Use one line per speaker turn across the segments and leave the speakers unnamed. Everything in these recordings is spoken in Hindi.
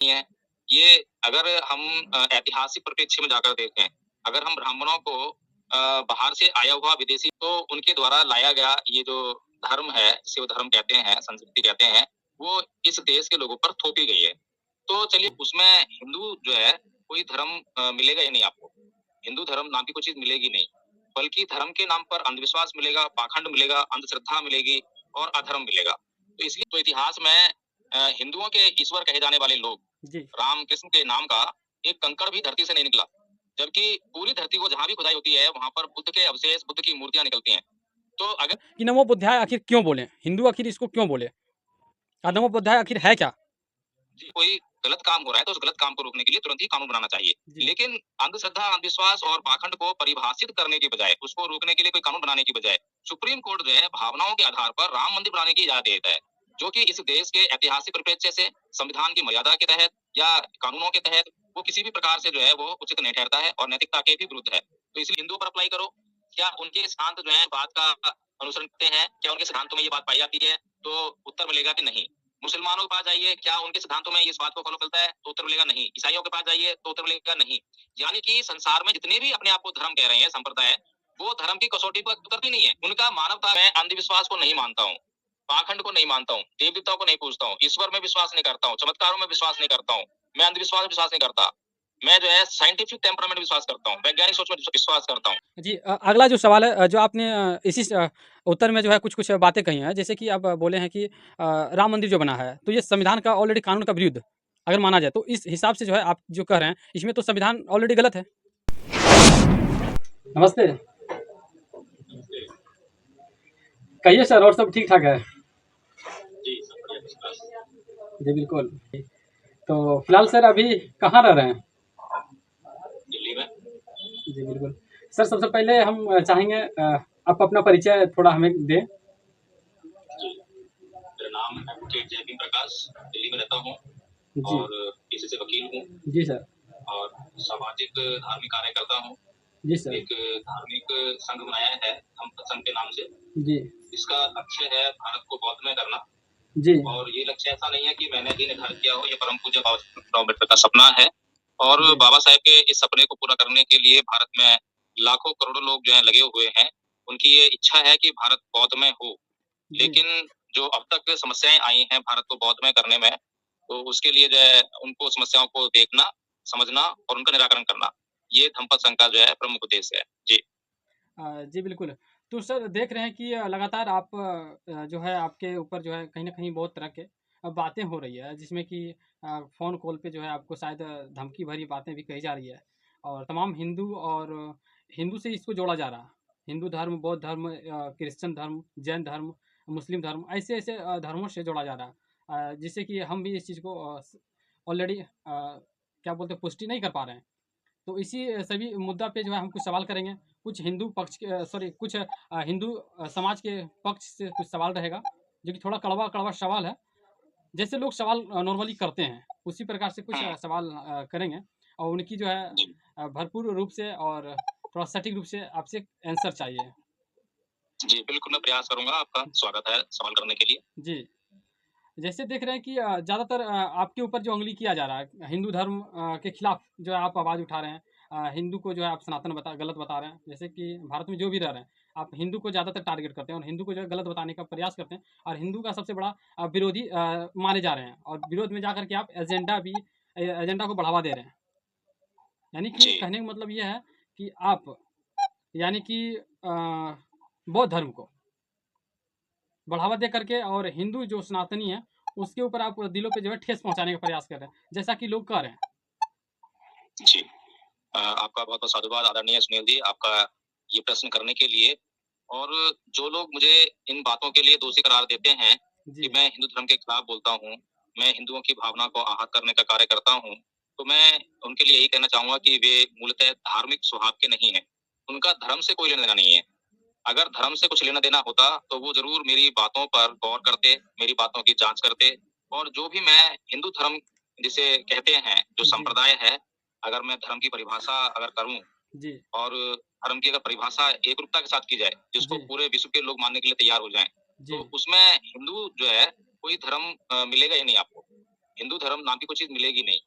है। ये अगर हम ऐतिहासिक परिप्रेक्ष्य में जाकर देखें, अगर हम ब्राह्मणों को बाहर से आया हुआ विदेशी तो उनके द्वारा लाया गया ये जो धर्म है, जिसे वो धर्म कहते हैं, संस्कृति कहते हैं, वो इस देश के लोगों पर थोपी गई है। तो चलिए उसमें हिंदू जो है कोई धर्म मिलेगा ही नहीं आपको। हिंदू धर्म नाम की कोई चीज़ मिलेगी नहीं, बल्कि धर्म के नाम पर अंधविश्वास मिलेगा, पाखंड मिलेगा, अंधश्रद्धा मिलेगी और अधर्म मिलेगा। तो इसलिए तो इतिहास में हिंदुओं के ईश्वर कहे जाने वाले लोग,
जी।
राम कृष्ण के नाम का एक कंकड़ भी धरती से नहीं निकला। जबकि पूरी धरती को जहाँ भी खुदाई होती है, वहाँ पर बुद्ध के अवशेष, बुद्ध की मूर्तियाँ निकलती हैं। तो अगर
कि नमोबुद्धाय आखिर क्यों बोले? हिंदू आखिर इसको क्यों बोले? नमोबुद्धाय आखिर है क्या?
जी, कोई गलत काम हो रहा है तो उस गलत काम को रोकने के लिए तुरंत ही कानून बनाना चाहिए।
जी।
लेकिन अंधश्रद्धा, अंधविश्वास और पाखंड को परिभाषित करने की बजाय, उसको रोकने के लिए कोई कानून बनाने की बजाय, सुप्रीम कोर्ट जो है भावनाओं के आधार पर राम मंदिर बनाने की इजाजत देता है, जो कि इस देश के ऐतिहासिक परिप्रेक्ष्य से, संविधान की मर्यादा के तहत या कानूनों के तहत वो किसी भी प्रकार से जो है वो उचित नहीं ठहरता है और नैतिकता के भी विरुद्ध है। तो इसलिए हिंदुओं पर अप्लाई करो। क्या उनके सिद्धांत जो है बात का अनुसरण करते हैं? क्या उनके सिद्धांतों में ये बात पाई जाती है? तो उत्तर मिलेगा कि नहीं। मुसलमानों के पास जाइए, क्या उनके सिद्धांतों में इस बात को फॉलो करता है? तो उत्तर मिलेगा नहीं। ईसाइयों के पास जाइए तो उत्तर मिलेगा नहीं। यानी कि संसार में जितने भी अपने आप को धर्म कह रहे हैं, संप्रदाय, वो धर्म की कसौटी पर उतरती नहीं है। उनका मानवता में अंधविश्वास को नहीं मानता हूँ, पाखंड को नहीं मानता हूँ, देव देवताओं को नहीं पूजता हूँ, ईश्वर में विश्वास नहीं करता हूँ, चमत्कारों में विश्वास नहीं करता हूँ, मैं अंधविश्वास में विश्वास नहीं करता। मैं जो है साइंटिफिक टेम्परामेंट में विश्वास करता हूँ, वैज्ञानिक सोच में विश्वास करता हूँ।
जी, अगला जो सवाल है, जो आपने उत्तर में जो है कुछ-कुछ बातें कही हैं, जैसे कि आप बोले हैं कि राम मंदिर जो बना है, तो ये संविधान का ऑलरेडी कानून का विरुद्ध अगर माना जाए, तो इस हिसाब से जो है आप जो कह रहे हैं, इसमें तो संविधान ऑलरेडी गलत है। नमस्ते। कहिए सर, और सब ठीक-ठाक है?
जी, सब बढ़िया, फर्स्ट क्लास।
जी, बिल्कुल। तो फिलहाल सर अभी कहाँ रह रहे हैं?
दिल्ली में।
जी, बिल्कुल। सर सबसे पहले हम चाहेंगे आप अपना परिचय थोड़ा हमें दें।
जी, मेरा नाम है एडवोकेट जयदीप प्रकाश, दिल्ली में रहता हूँ
जी।
और पेशे से वकील हूँ
जी सर।
और सामाजिक धार्मिक कार्य करता हूँ।
जी सर।
एक धार्मिक संघ बनाया है हम संघ के नाम से।
जी।
इसका लक्ष्य है भारत को बौद्धमय करना।
जी।
और ये लक्ष्य ऐसा नहीं है कि मैंने ही निर्धारित किया हो, ये परम पूज्य बाबा साहब अम्बेडकर का सपना है और
जी।
बाबा साहेब के इस सपने को पूरा करने के लिए भारत में लाखों करोड़ों लोग जो है लगे हुए हैं। उनकी ये इच्छा है कि भारत बौद्धमय हो।
जी।
लेकिन जो अब तक समस्याएं आई हैं भारत को बौद्धमय करने में, तो उसके लिए जो है उनको समस्याओं को देखना, समझना और उनका निराकरण करना, ये धम्मपद संघ का जो है प्रमुख उद्देश्य है। जी।
जी, बिल्कुल। तो सर देख रहे हैं कि लगातार आप जो है आपके ऊपर जो है कहीं न कहीं बहुत तरह के बातें हो रही है, जिसमें कि फ़ोन कॉल पे जो है आपको शायद धमकी भरी बातें भी कही जा रही है और तमाम हिंदू और हिंदू से इसको जोड़ा जा रहा है। हिंदू धर्म, बौद्ध धर्म, क्रिश्चियन धर्म, जैन धर्म, मुस्लिम धर्म, ऐसे-ऐसे धर्मों से जोड़ा जा रहा है। जिससे कि हम भी इस चीज़ को ऑलरेडी क्या बोलते हैं, पुष्टि नहीं कर पा रहे हैं। तो इसी सभी मुद्दा पे जो है हम कुछ सवाल करेंगे। कुछ हिंदू पक्ष के सॉरी कुछ हिंदू समाज के पक्ष से कुछ सवाल रहेगा, जो कि थोड़ा कड़वा-कड़वा सवाल है। जैसे लोग सवाल नॉर्मली करते हैं, उसी प्रकार से कुछ
हम्म,
सवाल करेंगे और उनकी जो है
जी।
भरपूर रूप से और थोड़ा सटीक रूप से आपसे आंसर चाहिए।
जी, बिल्कुल मैं प्रयास करूंगा। आपका स्वागत है सवाल करने के लिए।
जी। जैसे देख रहे हैं कि ज़्यादातर आपके ऊपर जो उँगली किया जा रहा है, हिंदू धर्म के खिलाफ जो है आप आवाज़ उठा रहे हैं। हिंदू को जो है आप सनातन गलत बता रहे हैं। जैसे कि भारत में जो भी रह रहे हैं, आप हिंदू को ज़्यादातर टारगेट करते हैं और हिंदू को जो है गलत बताने का प्रयास करते हैं और हिंदू का सबसे बड़ा विरोधी माने जा रहे हैं और विरोध में जाकर के आप एजेंडा को बढ़ावा दे रहे हैं। यानी कि
जी।
कहने का मतलब ये है कि आप यानी कि बौद्ध धर्म को बढ़ावा दे करके और हिंदू जो सनातनी है, उसके ऊपर आप दिलों पे जो है ठेस पहुँचाने का प्रयास कर रहे हैं, जैसा कि लोग कह रहे हैं।
जी। आपका बहुत-बहुत साधुवाद आदरणीय सुनील जी, आपका ये प्रश्न करने के लिए। और जो लोग मुझे इन बातों के लिए दोषी करार देते हैं कि
जी।
मैं हिंदू धर्म के खिलाफ बोलता हूँ, मैं हिंदुओं की भावना को आहत करने का कार्य करता हूँ, तो मैं उनके लिए यही कहना चाहूँगा कि वे मूलतः धार्मिक स्वभाव के नहीं हैं। उनका धर्म से कोई लेना-देना नहीं है। अगर धर्म से कुछ लेना-देना होता, तो वो ज़रूर मेरी बातों पर गौर करते, मेरी बातों की जाँच करते और जो भी मैं हिंदू धर्म जिसे कहते हैं, जो
जी।
संप्रदाय है, अगर मैं धर्म की परिभाषा अगर करूँ
जी।
और धर्म की अगर परिभाषा एकरूपता के साथ की जाए, जिसको
जी।
पूरे विश्व के लोग मानने के लिए तैयार हो जाएँ,
जी।
तो उसमें हिंदू जो है, कोई धर्म मिलेगा ही नहीं आपको। हिंदू धर्म नाम की कोई चीज मिलेगी नहीं,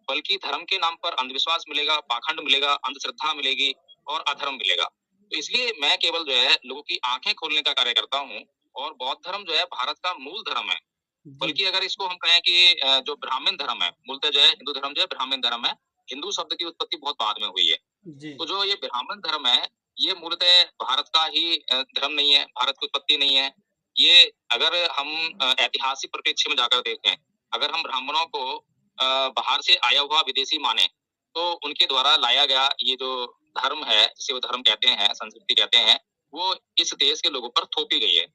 बल्कि धर्म के नाम पर अंधविश्वास मिलेगा, पाखंड मिलेगा, अंधश्रद्धा मिलेगी और अधर्म मिलेगा। तो इसलिए मैं केवल जो है लोगों की आंखें खोलने का कार्य करता हूँ। और बौद्ध धर्म जो है भारत का मूल धर्म है।
जी,
बल्कि अगर इसको हम कहें कि जो ब्राह्मण धर्म है, मूलतः जो है हिंदू धर्म जो है ब्राह्मण धर्म है। हिंदू शब्द की उत्पत्ति बहुत बाद में हुई है।
जी,
तो जो ये ब्राह्मण धर्म है, ये मूलतः भारत का ही धर्म नहीं है, भारत की उत्पत्ति नहीं है। ये अगर हम ऐतिहासिक परिप्रेक्ष्य में जाकर देखें, अगर हम ब्राह्मणों को बाहर से आया हुआ विदेशी माने, तो उनके द्वारा लाया गया ये जो धर्म है, जिसे वो धर्म कहते हैं, संस्कृति कहते हैं, वो इस देश के लोगों पर थोपी गई है।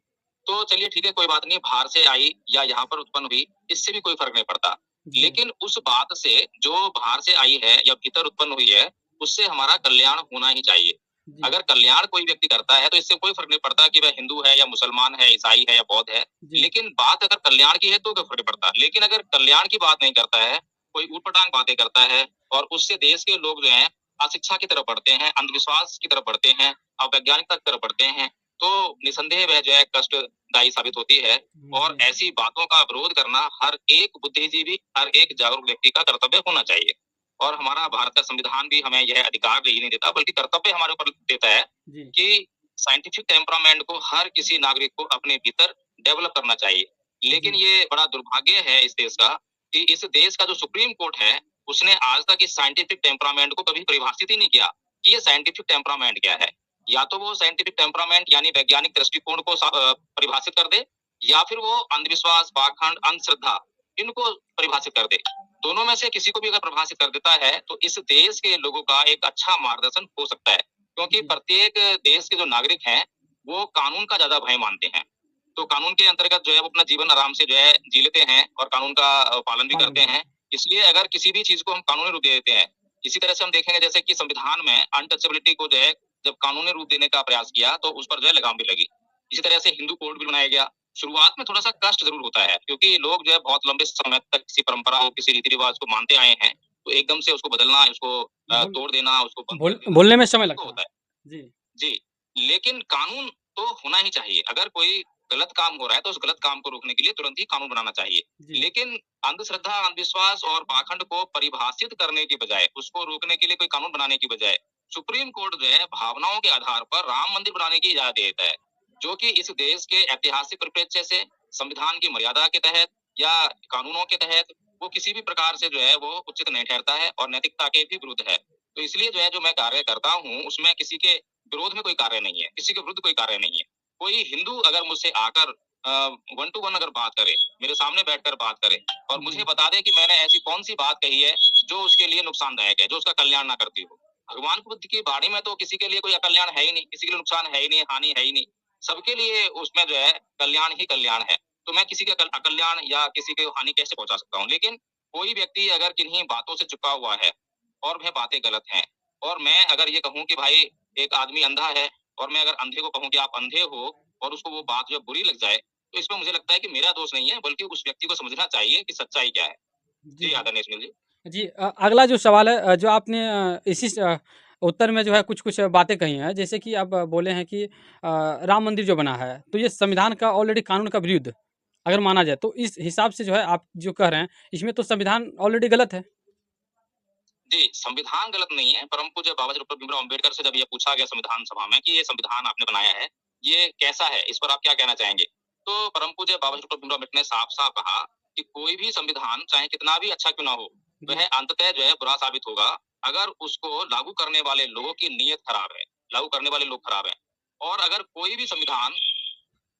तो चलिए ठीक है, कोई बात नहीं, बाहर से आई या यहाँ पर उत्पन्न हुई, इससे भी कोई फ़र्क नहीं पड़ता।
जी,
लेकिन उस बात से जो बाहर से आई है या भीतर उत्पन्न हुई है, उससे हमारा कल्याण होना ही चाहिए।
जी,
अगर कल्याण कोई व्यक्ति करता है, तो इससे कोई फ़र्क नहीं पड़ता कि वह हिंदू है या मुसलमान है, ईसाई है या बौद्ध है।
जी,
लेकिन बात अगर कल्याण की है, तो कोई फ़र्क नहीं पड़ता। लेकिन अगर कल्याण की बात नहीं करता है, कोई ऊट-पटांग बातें करता है और उससे देश के लोग जो हैं, अशिक्षा की तरफ बढ़ते हैं, अंधविश्वास की तरफ बढ़ते हैं, अवैज्ञानिकता की तरफ बढ़ते हैं, तो निसंदेह वह जो है कष्टदायी साबित होती है। और
जी,
ऐसी बातों का विरोध करना हर एक बुद्धिजीवी, हर एक जागरूक व्यक्ति का कर्तव्य होना चाहिए। और हमारा भारत का संविधान भी हमें यह अधिकार ही नहीं देता, बल्कि कर्तव्य हमारे ऊपर देता है
जी,
कि साइंटिफिक टेम्परामेंट को हर किसी नागरिक को अपने भीतर डेवलप करना चाहिए। लेकिन
जी,
ये बड़ा दुर्भाग्य है इस देश का कि इस देश का जो सुप्रीम कोर्ट है, उसने आज तक इस साइंटिफिक टेम्परामेंट को कभी परिभाषित ही नहीं किया कि ये साइंटिफिक टेम्परामेंट क्या है। या तो वो साइंटिफिक टेम्परामेंट यानी वैज्ञानिक दृष्टिकोण को परिभाषित कर दे, या फिर वो अंधविश्वास, पाखंड, अंधश्रद्धा इनको परिभाषित कर दे। दोनों में से किसी को भी अगर परिभाषित कर देता है, तो इस देश के लोगों का एक अच्छा मार्गदर्शन हो सकता है। क्योंकि
जी,
प्रत्येक देश के जो नागरिक हैं, वो कानून का ज़्यादा भय मानते हैं। तो कानून के अंतर्गत जो है वो अपना जीवन आराम से जो है जी लेते हैं और कानून का पालन भी
पालन
करते हैं।
करते
इसलिए अगर किसी भी चीज़ को हम कानूनी रूप दे देते हैं, इसी तरह से हम देखेंगे जैसे कि संविधान में अनटचेबिलिटी को जो है जब कानूनी रूप देने का प्रयास किया, तो उस पर जो है लगाम भी लगी। इसी तरह से हिंदू कोड भी बनाया गया। शुरुआत में थोड़ा-सा कष्ट ज़रूर होता है, क्योंकि लोग जो है बहुत लंबे समय तक किसी परंपरा को, किसी रीति-रिवाज को मानते आए हैं, तो एकदम से उसको बदलना, उसको
बोल
तोड़ देना, उसको बंद कर
बोल
देना,
बोलने में समय
किसी को
लगता है।
होता है।
जी,
जी, लेकिन कानून तो होना ही चाहिए। अगर कोई गलत काम हो रहा है, तो उस गलत काम को रोकने के लिए तुरंत ही कानून बनाना चाहिए।
जी,
लेकिन अंधश्रद्धा, अंधविश्वास और पाखंड को परिभाषित करने की बजाय, उसको रोकने के लिए कोई कानून बनाने की बजाय, सुप्रीम कोर्ट जो है भावनाओं के आधार पर राम मंदिर बनाने की इजाज़त देता है, जो कि इस देश के ऐतिहासिक परिप्रेक्ष्य से, संविधान की मर्यादा के तहत या कानूनों के तहत, वो किसी भी प्रकार से जो है वो उचित नहीं ठहरता है और नैतिकता के भी विरुद्ध है। तो इसलिए जो है जो मैं कार्य करता हूँ, उसमें किसी के विरोध में कोई कार्य नहीं है, किसी के विरुद्ध कोई कार्य नहीं है। कोई हिंदू अगर मुझसे आकर वन टू वन अगर बात करे, मेरे सामने बैठकर बात करे और मुझे
जी,
बता दे कि मैंने ऐसी कौन-सी बात कही है, जो उसके लिए नुकसानदायक है, जो उसका कल्याण ना करती हो। भगवान बुद्ध की वाणी में तो किसी के लिए कोई अकल्याण है ही नहीं, किसी के लिए नुकसान है ही नहीं, हानि है ही नहीं। सबके लिए उसमें जो है कल्याण ही कल्याण है। तो मैं किसी का अकल्याण या किसी को हानि कैसे पहुँचा सकता हूँ? लेकिन कोई व्यक्ति अगर किन्हीं बातों से चिपका हुआ है और वह बातें गलत हैं, और मैं अगर ये कहूँ कि भाई एक आदमी अंधा है और मैं अगर अंधे को कहूँ कि आप अंधे हो और उसको वो बात जो बुरी लग जाए, तो इसमें मुझे लगता है कि मेरा दोष नहीं है, बल्कि उस व्यक्ति को समझना चाहिए कि सच्चाई क्या है।
जी,
जी,
जी।
आदरणीय सुनील जी।
जी अगला जो सवाल है जो आपने इसी उत्तर में जो है कुछ-कुछ बातें कही हैं, जैसे कि आप बोले हैं कि राम मंदिर जो बना है, तो ये संविधान का ऑलरेडी कानून का विरुद्ध अगर माना जाए, तो इस हिसाब से जो है आप जो कह रहे हैं, इसमें तो संविधान ऑलरेडी गलत है।
जी, संविधान गलत नहीं है, परम पूज्य बाबा साहेब डॉक्टर भीमराव अम्बेडकर से जब ये पूछा गया संविधान सभा में कि ये संविधान आपने बनाया है, ये कैसा है? इस पर आप क्या कहना चाहेंगे? तो परम पूज्य बाबा साहेब डॉक्टर भीमराव अम्बेडकर ने साफ-साफ कहा कि कोई भी संविधान चाहे कितना भी अच्छा क्यों ना हो,
जी,
वह अंततः जो है बुरा साबित होगा, अगर उसको लागू करने वाले लोगों की नीयत खराब है, लागू करने वाले लोग खराब हैं। और अगर कोई भी संविधान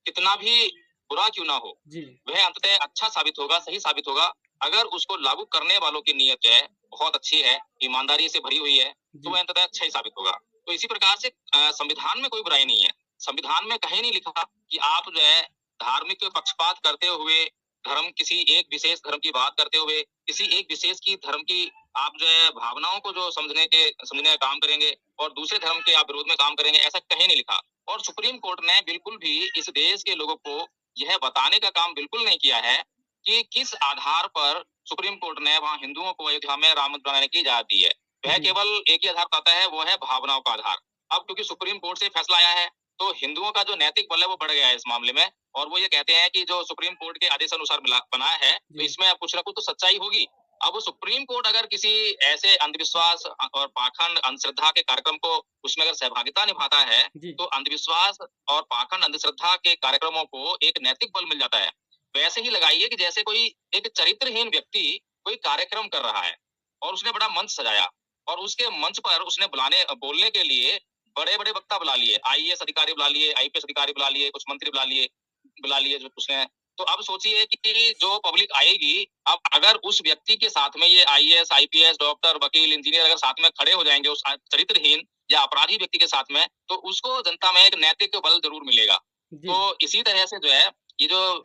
कितना भी बुरा क्यों ना हो,
जी,
वह अंततः अच्छा साबित होगा, सही साबित होगा, अगर उसको लागू करने वालों की नीयत जो है, बहुत अच्छी है, ईमानदारी से भरी हुई है, तो वह
जी,
अंततः अच्छा ही साबित होगा। तो इसी प्रकार से संविधान में कोई बुराई नहीं है। संविधान में कहीं नहीं लिखा कि आप जो है धार्मिक पक्षपात करते हुए, धर्म किसी एक विशेष धर्म की बात करते हुए, किसी एक विशेष की धर्म की आप जो है भावनाओं को जो समझने का काम करेंगे और दूसरे धर्म के आप विरोध में काम करेंगे, ऐसा कहीं नहीं लिखा। और सुप्रीम कोर्ट ने बिल्कुल भी इस देश के लोगों को यह बताने का काम बिल्कुल नहीं किया है कि किस आधार पर सुप्रीम कोर्ट ने वहां हिंदुओं को अयोध्या में राम मंदिर बनाने की इजाजत दी है। वह
जी,
केवल एक ही आधार बताता है, वो है भावनाओं का आधार। अब क्योंकि सुप्रीम कोर्ट से फैसला आया है, तो हिंदुओं का जो नैतिक बल है वो बढ़ गया है इस मामले में। और वो ये कहते हैं कि जो सुप्रीम कोर्ट के आदेश अनुसार बना है, तो
जी।
इसमें कुछ ना कुछ तो सच्चाई होगी। अब सुप्रीम कोर्ट अगर किसी ऐसे अंधविश्वास और पाखंड, अंधश्रद्धा के कार्यक्रम को उसमें अगर सहभागिता निभाता है,
जी।
तो अंधविश्वास और पाखंड, अंधश्रद्धा के कार्यक्रमों को एक नैतिक बल मिल जाता है। वैसे ही लगाइए कि जैसे कोई एक चरित्रहीन व्यक्ति कोई कार्यक्रम कर रहा है और उसने बड़ा मंच सजाया और उसके मंच पर उसने बोलने के लिए बड़े-बड़े वक्ता बुला लिए, आईएएस अधिकारी बुला लिए, आईपीएस अधिकारी बुला लिए, कुछ मंत्री बुला लिए जो उसने। तो अब सोचिए कि जो पब्लिक आएगी, अब अगर उस व्यक्ति के साथ में ये आईएएस, आईपीएस, डॉक्टर, वकील, इंजीनियर अगर साथ में खड़े हो जाएँगे उस चरित्रहीन या अपराधी व्यक्ति के साथ में, तो उसको जनता में एक नैतिक बल ज़रूर मिलेगा।
जी।
तो इसी तरह से जो है, ये जो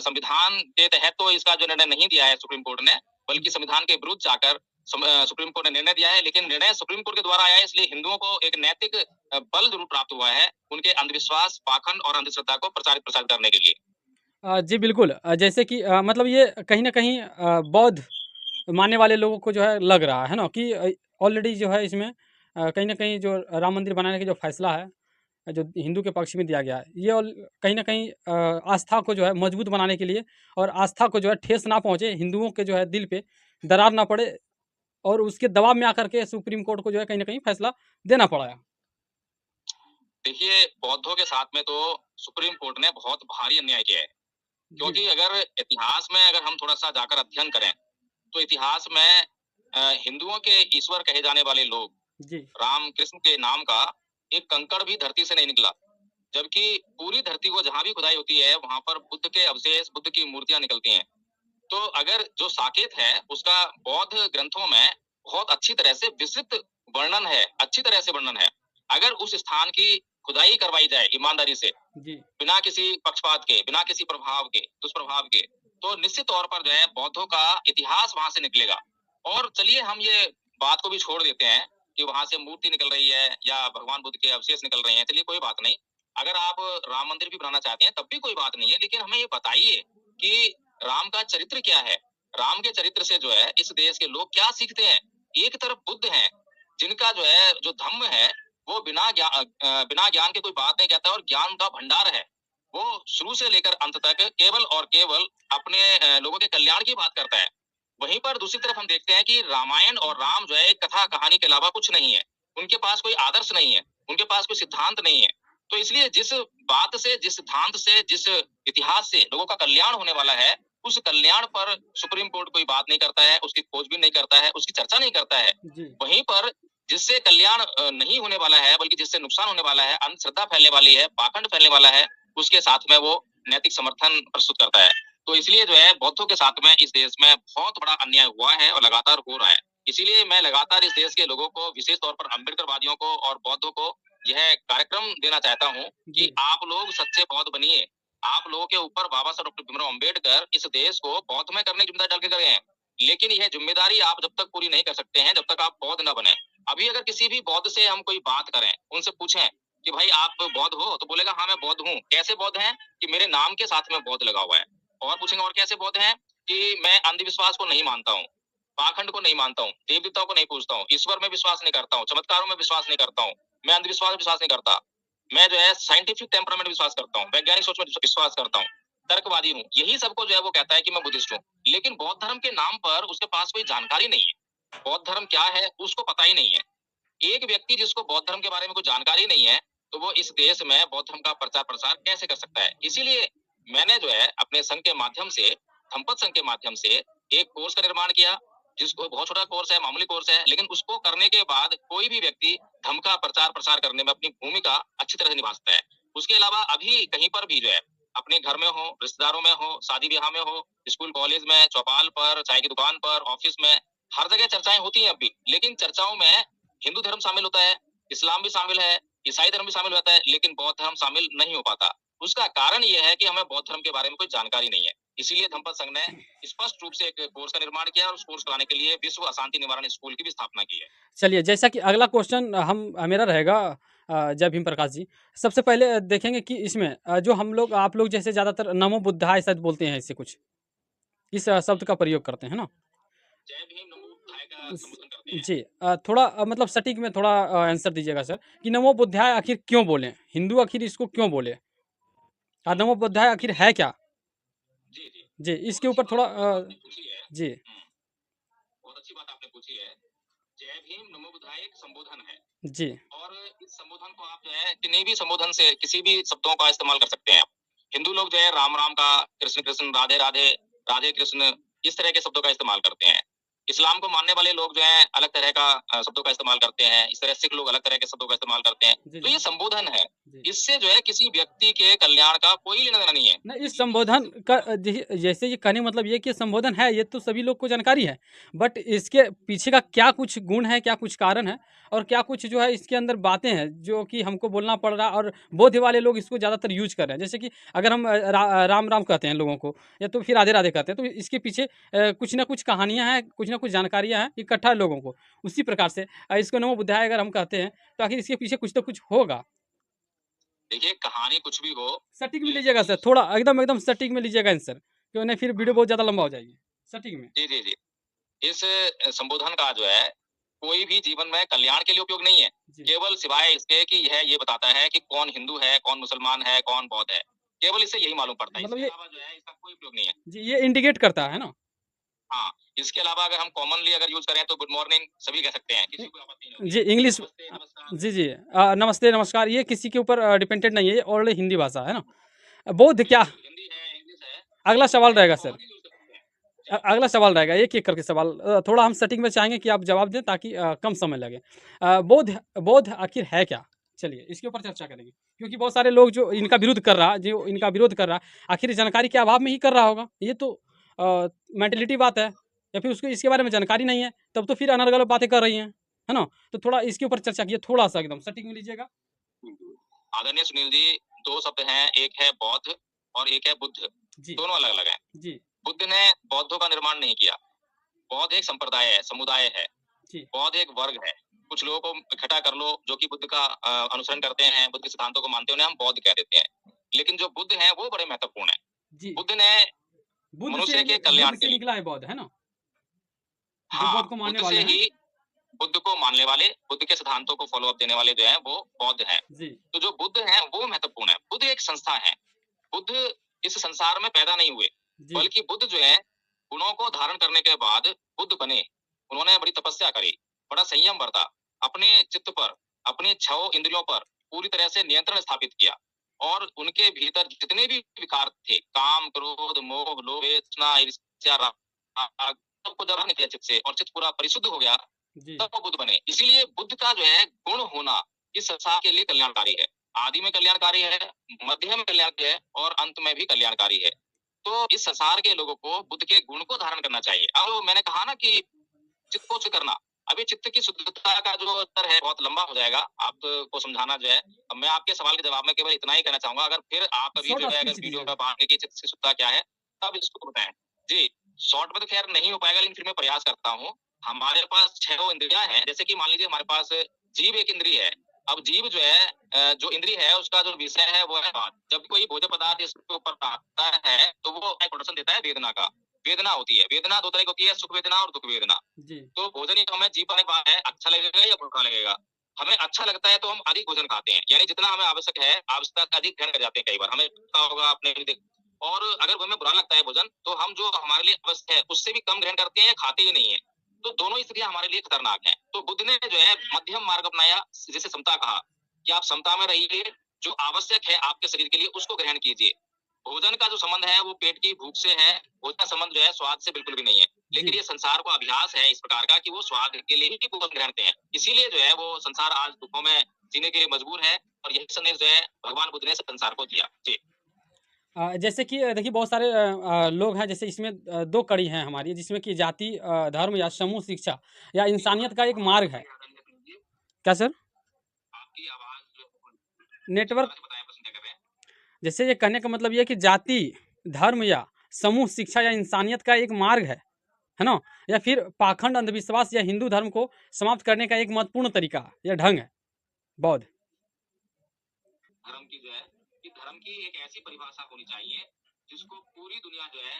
संविधान के तहत तो इसका जो निर्णय नहीं दिया है सुप्रीम कोर्ट ने, बल्कि संविधान के विरुद्ध जाकर सुप्रीम कोर्ट ने निर्णय दिया है, लेकिन निर्णय सुप्रीम कोर्ट के द्वारा आया है, इसलिए हिंदुओं को एक नैतिक बल ज़रूर प्राप्त हुआ है, उनके अंधविश्वास, पाखंड और अंधश्रद्धा को प्रचारित-प्रसारित करने के लिए।
जी बिल्कुल। जैसे कि मतलब ये कहीं न कहीं बौद्ध मानने वाले लोगों को जो है लग रहा है ना कि ऑलरेडी जो है इसमें कहीं न कहीं जो राम मंदिर बनाने का जो फैसला है, जो हिंदू के पक्ष में दिया गया है, ये कहीं न कहीं आस्था को जो है मजबूत बनाने के लिए और आस्था को जो है ठेस ना पहुँचे, हिंदुओं के जो है दिल पे दरार ना पड़े और उसके दबाव में आकर के सुप्रीम कोर्ट को जो है कहीं न कहीं फैसला देना पड़ा है।
देखिए, बौद्धों के साथ में तो सुप्रीम कोर्ट ने बहुत भारी अन्याय किया है,
जी।
क्योंकि अगर इतिहास में अगर हम थोड़ा-सा जाकर अध्ययन करें, तो इतिहास में हिंदुओं के ईश्वर कहे जाने वाले लोग,
जी।
राम कृष्ण के नाम का एक कंकड़ भी धरती से नहीं निकला। जबकि पूरी धरती को जहाँ भी खुदाई होती है, वहाँ पर बुद्ध के अवशेष, बुद्ध की मूर्तियाँ निकलती हैं। तो अगर जो साकेत है, उसका बौद्ध ग्रंथों में बहुत अच्छी तरह से विस्तृत वर्णन है, अच्छी तरह से वर्णन है। अगर उस स्थान की खुदाई करवाई जाए ईमानदारी से,
जी।
बिना किसी पक्षपात के, बिना किसी प्रभाव के, दुष्प्रभाव के, तो निश्चित तौर पर जो है बौद्धों का इतिहास वहाँ से निकलेगा। और चलिए हम ये बात को भी छोड़ देते हैं कि वहाँ से मूर्ति निकल रही है या भगवान बुद्ध के अवशेष निकल रहे हैं, चलिए कोई बात नहीं। अगर आप राम मंदिर भी बनाना चाहते हैं, तब भी कोई बात नहीं है, लेकिन हमें ये बताइए कि राम का चरित्र क्या है? राम के चरित्र से जो है इस देश के लोग क्या सीखते हैं? एक तरफ बुद्ध हैं, जिनका जो है जो धम्म है, वो बिना ज्ञान के कोई बात नहीं कहता और ज्ञान का भंडार है। वो शुरू से लेकर अंत तक केवल और केवल अपने लोगों के कल्याण की बात करता है। वहीं पर दूसरी तरफ हम देखते हैं कि रामायण और राम जो है एक कथा कहानी के अलावा कुछ नहीं है। उनके पास कोई आदर्श नहीं है, उनके पास कोई सिद्धांत नहीं है। तो इसलिए जिस बात से, जिस सिद्धांत से, जिस इतिहास से लोगों का कल्याण होने वाला है, उस कल्याण पर सुप्रीम कोर्ट कोई बात नहीं करता है, उसकी खोजबीन नहीं करता है, उसकी चर्चा नहीं करता है।
जी।
वहीं पर जिससे कल्याण नहीं होने वाला है, बल्कि जिससे नुकसान होने वाला है, अंधश्रद्धा फैलने वाली है, पाखंड फैलने वाला है, उसके साथ में वो नैतिक समर्थन प्रस्तुत करता है। तो इसलिए जो है बौद्धों के साथ में इस देश में बहुत बड़ा अन्याय हुआ है और लगातार हो रहा है। इसीलिए मैं लगातार इस देश के लोगों को, विशेष तौर पर अम्बेडकरवादियों को और बौद्धों को यह कार्यक्रम देना चाहता हूँ कि
जी।
आप लोग सच्चे बौद्ध बनिए। आप लोगों के ऊपर बाबा साहब डॉक्टर भीमराव अम्बेडकर इस देश को बौद्ध में करने की जिम्मेदारी डाल के गए हैं। लेकिन यह जिम्मेदारी आप जब तक पूरी नहीं कर सकते हैं, जब तक आप बौद्ध न बने। अभी अगर किसी भी बौद्ध से हम कोई बात करें, उनसे पूछें कि भाई आप बौद्ध हो? तो बोलेगा हाँ मैं बौद्ध हूँ। कैसे बौद्ध हैं? कि मेरे नाम के साथ में बौद्ध लगा हुआ है। और पूछेंगे और कैसे बौद्ध हैं? कि मैं अंधविश्वास को नहीं मानता हूँ, पाखंड को नहीं मानता हूँ, देव देवताओं को नहीं पूजता हूँ, ईश्वर में विश्वास नहीं करता हूँ, चमत्कारों में विश्वास नहीं करता हूँ, मैं अंधविश्वास में विश्वास नहीं करता। मैं जो है साइंटिफिक टेम्परामेंट में विश्वास करता हूँ, वैज्ञानिक सोच में विश्वास करता हूँ, तर्कवादी हूँ। यही सबको जो है वो कहता है कि मैं बुद्धिस्ट हूँ। लेकिन बौद्ध धर्म के नाम पर उसके पास कोई जानकारी नहीं है। बौद्ध धर्म क्या है उसको पता ही नहीं है। एक व्यक्ति जिसको बौद्ध धर्म के बारे में कोई जानकारी नहीं है, तो वो इस देश में बौद्ध धर्म का प्रचार प्रसार कैसे कर सकता है? इसीलिए मैंने जो है अपने संघ के माध्यम से, धम्मपद संघ के माध्यम से एक कोर्स का निर्माण किया, जिसको बहुत छोटा कोर्स है, मामूली कोर्स है, लेकिन उसको करने के बाद कोई भी व्यक्ति धर्म का प्रचार प्रसार करने में अपनी भूमिका अच्छी तरह से निभा सकता है। उसके अलावा अभी कहीं पर भी जो है अपने घर में हो, रिश्तेदारों में हो, शादी ब्याह में हो, स्कूल कॉलेज में, चौपाल पर, चाय की दुकान पर, ऑफिस में, हर जगह चर्चाएं होती हैं अभी। लेकिन चर्चाओं में हिंदू धर्म शामिल होता है, इस्लाम भी शामिल है, ईसाई धर्म भी शामिल होता है, लेकिन बौद्ध धर्म शामिल नहीं हो पाता। उसका कारण ये है कि हमें बौद्ध धर्म के बारे में कोई जानकारी नहीं है। इसीलिए धम्मपद संघ ने स्पष्ट रूप से एक कोर्स का निर्माण किया और उस कोर्स कराने के लिए विश्व अशांति निवारण स्कूल की भी स्थापना की है।
चलिए जैसा कि अगला क्वेश्चन मेरा रहेगा जय भीम प्रकाश जी। सबसे पहले देखेंगे कि इसमें जो हम लोग आप लोग जैसे ज़्यादातर नमो बुद्धाय शायद बोलते हैं इससे कुछ, इस शब्द का प्रयोग करते हैं ना?
जय भीम नमो बुद्धाय का
स
संबोधन करते हैं।
जी थोड़ा मतलब सटीक में थोड़ा आंसर दीजिएगा सर कि नमो बुद्धाय आखिर क्यों बोले? हिंदू आखिर इसको क्यों बोले? नमो बुद्धाय आखिर है क्या?
जी, जी।
जी,
बहुत
इसके
अच्छी
ऊपर
बात
थोड़ा
आपने पूछी है।
जी,
बहुत अच्छी बात आपने पूछी है। जय भीम, नमो बुद्धाय एक संबोधन है
जी,
और इस संबोधन को आप जो है किन्हीं भी संबोधन से किसी भी शब्दों का इस्तेमाल कर सकते हैं आप। हिंदू लोग जो है राम, राम का, कृष्ण, कृष्ण, राधे, राधे, राधे कृष्ण इस तरह के शब्दों का इस्तेमाल करते हैं। इस्लाम को मानने वाले लोग जो हैं अलग तरह का शब्दों का इस्तेमाल करते हैं। इस तरह सिख लोग अलग तरह के शब्दों का इस्तेमाल करते हैं।
जी,
तो
जी,
ये संबोधन है।
जी।
इससे जो है किसी व्यक्ति के कल्याण का कोई लेना-देना नहीं है।
नहीं, इस संबोधन का जैसे ये कहने का मतलब ये कि संबोधन है, ये तो सभी लोग को जानकारी है। बट इसके पीछे का क्या कुछ गुण है, क्या कुछ कारण है और क्या कुछ जो है इसके अंदर बातें हैं जो कि हमको बोलना पड़ रहा है और बोध वाले लोग इसको ज़्यादातर यूज़ कर रहे हैं। जैसे कि अगर हम राम, राम कहते हैं लोगों को या तो फिर राधे, राधे कहते हैं, तो इसके पीछे कुछ ना कुछ कहानियाँ हैं, कुछ ना कुछ जानकारियाँ हैं, इकट्ठा है लोगों को। उसी प्रकार से इसको नमो बुद्धाय अगर हम कहते हैं, तो आखिर इसके पीछे कुछ तो कुछ होगा।
देखिए कहानी कुछ भी हो,
सटीक में लीजिएगा
लेकिन
सर, थोड़ा एकदम एकदम सटीक में लीजिएगा आंसर, क्यों नहीं फिर वीडियो
हाँ,
बहुत ज़्यादा लंबा हो जाएगी। सटीक में।
जी, जी, जी। इस संबोधन का जो है कोई भी जीवन में कल्याण के लिए उपयोग नहीं है।
जी।
केवल सिवाय इसके कि यह ये बताता है कि कौन हिंदू है, कौन मुसलमान है, कौन बौद्ध है। केवल इससे यही मालूम पड़ता है।
मतलब
इसके
ये
अलावा जो है इसका कोई उपयोग नहीं है।
जी, ये इंडिकेट करता है ना?
हाँ, इसके अलावा अगर हम कॉमनली अगर यूज़ करें तो गुड मॉर्निंग सभी कह सकते हैं,
इ
किसी को आपत्ति नहीं होगी।
जी, इंग्लिश
नमस्ते, नमस्कार।
जी, जी। नमस्ते, नमस्कार ये किसी के ऊपर डिपेंडेंट नहीं है, ये ऑलरेडी हिंदी भाषा है ना? बौद्ध क्या
बिल्कुल, हिंदी है, इंग्लिश है,
अगला
जो
सवाल
है
रहेगा सर।
कॉमनली यूज़ कर सकते हैं। जी।
अगला सवाल रहेगा एक-एक करके सवाल थोड़ा हम सटीक में चाहेंगे कि आप जवाब दें ताकि कम समय लगे। बौद्ध बौद्ध आखिर है क्या? चलिए इसके ऊपर चर्चा करेंगे, क्योंकि बहुत सारे लोग जो इनका विरोध कर रहा, आखिर जानकारी के अभाव में ही कर रहा होगा। ये तो मेंटालिटी बात है या फिर उसको इसके बारे में जानकारी नहीं है, तब तो फिर अनर्गल बातें कर रही हैं, है ना? तो थोड़ा इसके ऊपर चर्चा कीजिए, थोड़ा-सा एकदम सटीक में लीजिएगा।
आदरणीय सुनील जी, 2 शब्द हैं, एक है बौद्ध और एक है बुद्ध।
जी,
दोनों अलग-अलग हैं।
जी,
बुद्ध ने बौद्धों का निर्माण नहीं किया। बौद्ध एक संप्रदाय है, समुदाय है।
जी,
बौद्ध एक वर्ग है। कुछ लोगों को इकट्ठा कर लो जो कि बुद्ध का अनुसरण करते हैं, बुद्ध के सिद्धांतों को मानते हैं, उन्हें हम बौद्ध कह देते हैं। लेकिन जो बुद्ध हैं वो बड़े महत्वपूर्ण हैं।
जी।
बुद्ध ने मनुष्य के कल्याण
बुद्ध
के
से
लिए
निकला है बौद्ध, है ना? जो
हाँ,
बौद्ध को मानने
बुद्ध
वाले
से
हैं।
ही बुद्ध को मानने वाले, बुद्ध के सिद्धांतों को फ़ॉलो अप देने वाले जो हैं वो बौद्ध हैं।
जी,
तो जो बुद्ध हैं वो महत्वपूर्ण है। बुद्ध एक संस्था है। बुद्ध इस संसार में पैदा नहीं हुए,
जी,
बल्कि बुद्ध जो है गुणों को धारण करने के बाद बुद्ध बने। उन्होंने बड़ी तपस्या करी, बड़ा संयम बरता, अपने चित्त पर, अपने 6 इंद्रियों पर पूरी तरह से नियंत्रण स्थापित किया और उनके भीतर जितने भी विकार थे, काम, क्रोध, मोह, लोभ, तृष्णा, ईर्ष्या, राग, सबको जला नहीं दिया चित्त से और चित्त पूरा परिशुद्ध हो गया,
जी,
तब वो बुद्ध बने। इसीलिए बुद्ध का जो है गुण होना इस संसार के लिए कल्याणकारी है। आदि में कल्याणकारी है, मध्य में कल्याणकारी है और अंत में भी कल्याणकारी है। तो इस संसार के लोगों को बुद्ध के गुण को धारण करना चाहिए। अब मैंने कहा ना कि चित्त को शुद्ध करना। अभी चित्त की शुद्धता का जो स्तर है बहुत लंबा हो जाएगा, आपको समझाना जो है। अब मैं आपके सवाल के जवाब में केवल इतना ही कहना चाहूँगा, अगर फिर आप कभी
शॉर्ट
जो है अगर
स्पीच
वीडियो
दीजिएगा।
में पाएँगे कि चित्त की शुद्धता क्या है, तब इसको बताएँ। जी, शॉर्ट में तो खैर नहीं हो पाएगा लेकिन फिर मैं प्रयास करता हूँ। हमारे पास 6 इंद्रियाँ हैं, जैसे कि मान लीजिए हमारे पास जीभ एक इंद्रिय है। अब जीभ जो है जो इंद्रिय है उसका जो विषय है वो है स्वाद। जब कोई भोज्य पदार्थ इसके ऊपर आता है, तो वो एक प्रोडक्शन देता है वेदना का। वेदना होती है, वेदना 2 तरह की होती है, सुख वेदना और दुःख वेदना।
जी,
तो भोजन ही हमें जी पाने पा है, अच्छा लगेगा या बुरा लगेगा। हमें अच्छा लगता है तो हम अधिक भोजन खाते हैं, यानी जितना हमें आवश्यक है, आवश्यकता से अधिक ग्रहण कर जाते हैं कई बार। हमें पता होगा आपने भी और अगर हमें बुरा लगता है भोजन, तो हम जो हमारे लिए आवश्यक है, उससे भी कम ग्रहण करते हैं या खाते ही नहीं है। तो दोनों स्थितियाँ हमारे लिए खतरनाक हैं। तो बुद्ध ने जो है मध्यम मार्ग अपनाया, जिसे समता कहा, कि आप समता में रहिए, जो आवश्यक है आपके शरीर के लिए उसको ग्रहण कीजिए। भोजन का जो संबंध है वो पेट की भूख से है, भोजन का संबंध जो है स्वाद से बिल्कुल भी नहीं है। लेकिन
जी।
ये संसार को अभ्यास है इस प्रकार का कि वो स्वाद के लिए ही भोजन ग्रहणते हैं। इसीलिए जो है वो संसार आज दुखों में जीने के लिए मजबूर है और यही संदेश जो है भगवान बुद्ध ने संसार को दिया। जी।
जैसे कि देखिए बहुत सारे लोग हैं जैसे इसमें 2 कड़ी हैं हमारी जिसमें कि जाति धर्म या समूह शिक्षा या
एक
इंसानियत
बात
का एक
बहुत
मार्ग है।
ज़रूरी है आदरणीय सुनील जी,
क्या सर?
आपकी आवाज़ जो जी,
नेटवर्क
दोबारा से बताएँ पसंद क्या कर रहे हैं?
जैसे ये कहने का मतलब ये है कि जाति, धर्म या समूह शिक्षा या इंसानियत का एक मार्ग है ना? या फिर पाखंड, अंधविश्वास या हिंदू धर्म को समाप्त करने का एक महत्वपूर्ण तरीका या ढंग है, बौद्ध।
धर्म की जो है कि धर्म की एक ऐसी परिभाषा होनी चाहिए जिसको पूरी दुनिया जो है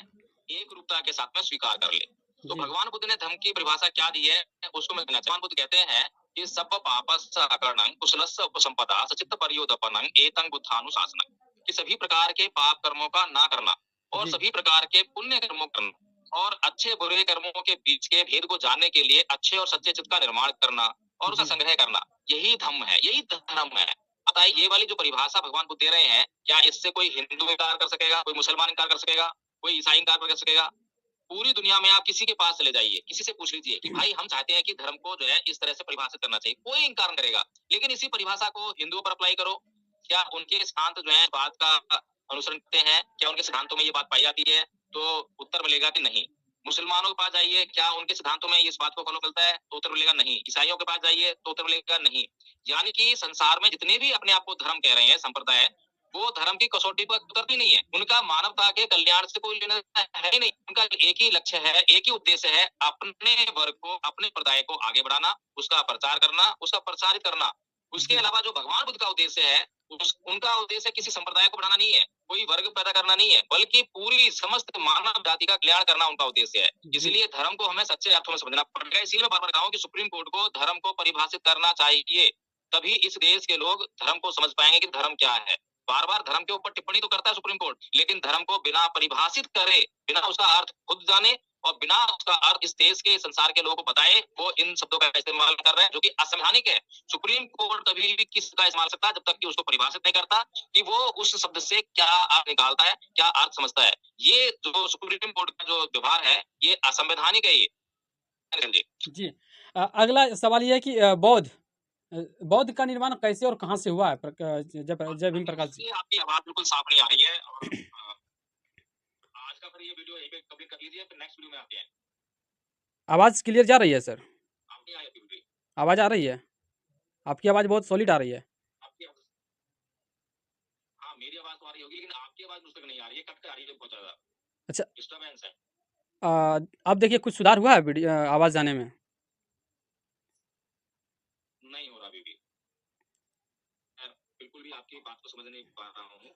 एक रूपता के साथ में स्वीकार कर ले। तो
जी,
भगवान बुद्ध ने धर्म की परिभाषा क्या दी है उसको मैं कहना भगवान बुद्ध कहते हैं कि सब पापस अकरणं कुशलस्य उपसंपदा सचित्त परियोदपनं एतं बुद्धानुशासनं। कि सभी प्रकार के पाप कर्मों का ना करना और
जी।
सभी प्रकार के पुण्य कर्मों करना और अच्छे बुरे कर्मों के बीच के भेद को जानने के लिए अच्छे और सच्चे चित्त का निर्माण करना और उसका
जी।
संग्रह करना, यही धम्म है, यही धर्म है। बताइए ये वाली जो परिभाषा भगवान बुद्ध दे रहे हैं, क्या इससे कोई हिंदू इनकार कर सकेगा, कोई मुसलमान इनकार कर सकेगा, कोई ईसाई इनकार कर सकेगा? पूरी दुनिया में आप किसी के पास चले जाइए, किसी से पूछ लीजिए कि भाई हम चाहते हैं कि धर्म को जो है इस तरह से परिभाषित करना चाहिए, कोई इनकार नहीं करेगा। लेकिन इसी परिभाषा को हिंदुओं पर अप्लाई करो, क्या उनके सिद्धांत जो है इस बात का अनुसरण करते हैं? क्या उनके सिद्धांतों में ये बात पाई जाती है? तो उत्तर मिलेगा कि नहीं। मुसलमानों के पास जाइए, क्या उनके सिद्धांतों में इस बात को फॉलो मिलता है? तो उत्तर मिलेगा नहीं। ईसाइयों के पास जाइए तो उत्तर मिलेगा नहीं। यानी कि संसार में जितने भी अपने आप को धर्म कह रहे हैं, संप्रदाय, वो धर्म की कसौटी पर उतरती नहीं है। उनका मानवता के कल्याण से कोई लेना देना है ही नहीं। उनका एक ही लक्ष्य है, एक ही उद्देश्य है, अपने वर्ग को, अपने समुदाय को आगे बढ़ाना, उसका प्रचार करना, उसका प्रसारित करना। उसके
जी।
अलावा जो भगवान बुद्ध का उद्देश्य है, उनका उद्देश्य किसी संप्रदाय को बढ़ाना नहीं है, कोई वर्ग पैदा करना नहीं है, बल्कि पूरी समस्त मानव जाति का कल्याण करना उनका उद्देश्य है।
जी।
इसलिए धर्म को हमें सच्चे अर्थों में समझना पड़ेगा। इसीलिए मैं बार-बार कहा हूँ कि सुप्रीम कोर्ट को धर्म को परिभाषित करना चाहिए। तभी इस देश के लोग धर्म को समझ पाएंगे कि धर्म क्या है। बार-बार धर्म के ऊपर टिप्पणी तो करता है सुप्रीम कोर्ट, लेकिन धर्म को बिना परिभाषित करे, बिना उसका अर्थ खुद जाने और बिना उसका अर्थ इस देश के, संसार के लोगों को बताए, वो इन शब्दों का इस्तेमाल कर रहे हैं, जो कि असंवैधानिक है। सुप्रीम कोर्ट कभी भी किसी का इस्तेमाल सकता है जब तक कि उसको परिभाषित नहीं करता कि वो उस शब्द से क्या अर्थ निकालता है, क्या अर्थ समझता है। ये जो सुप्रीम कोर्ट का जो व्यवहार है, ये असंवैधानिक है ये। जी।
जी। अगला सवाल ये है कि बौद्ध का निर्माण कैसे और कहाँ से हुआ है? जय भीम प्रकाश जी।
देखिए, आपकी आवाज़ बिल्कुल साफ नहीं आ रही है और आज का फिर ये वीडियो यहीं पे कंप्लीट कर लीजिए, फिर नेक्स्ट वीडियो में आते हैं।
आवाज़ क्लियर जा रही है सर?
आप नहीं आ रही अभी भी।
आवाज़ आ रही है? आपकी आवाज़ बहुत सॉलिड आ रही है।
आपकी आवाज़ हाँ, मेरी आवाज़ तो आ रही होगी, लेकिन आपकी आवाज़ मुझ तक नहीं आ रही है, कट के आ रही है बहुत ज़्यादा।
अच्छा,
डिस्टर्बेंस है।
अब देखिए कुछ सुधार हुआ है आवाज़ आने में?
नहीं हो रहा अभी भी। मैं बिल्कुल भी आपकी बात को समझ नहीं पा रहा हूँ।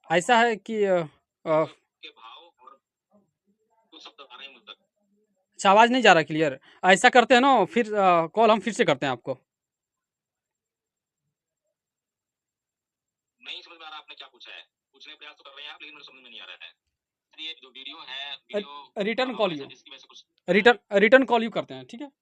ऐसा है कि
के भाव और कुछ शब्द आ रहे हैं मुझ तक।
अच्छा आवाज़ नहीं जा रहा क्लियर। ऐसा करते हैं ना फिर कॉल हम फिर से करते हैं आपको।
नहीं समझ में आ रहा आपने क्या पूछा है। पूछने का प्रयास तो कर रहे हैं आप, लेकिन मुझे समझ में नहीं आ रहा है। ये जो वीडियो है,
रिटर्न कॉल
ऐसा
यू
जिसकी वजह से कुछ
रिटर्न कॉल यू करते हैं, ठीक है?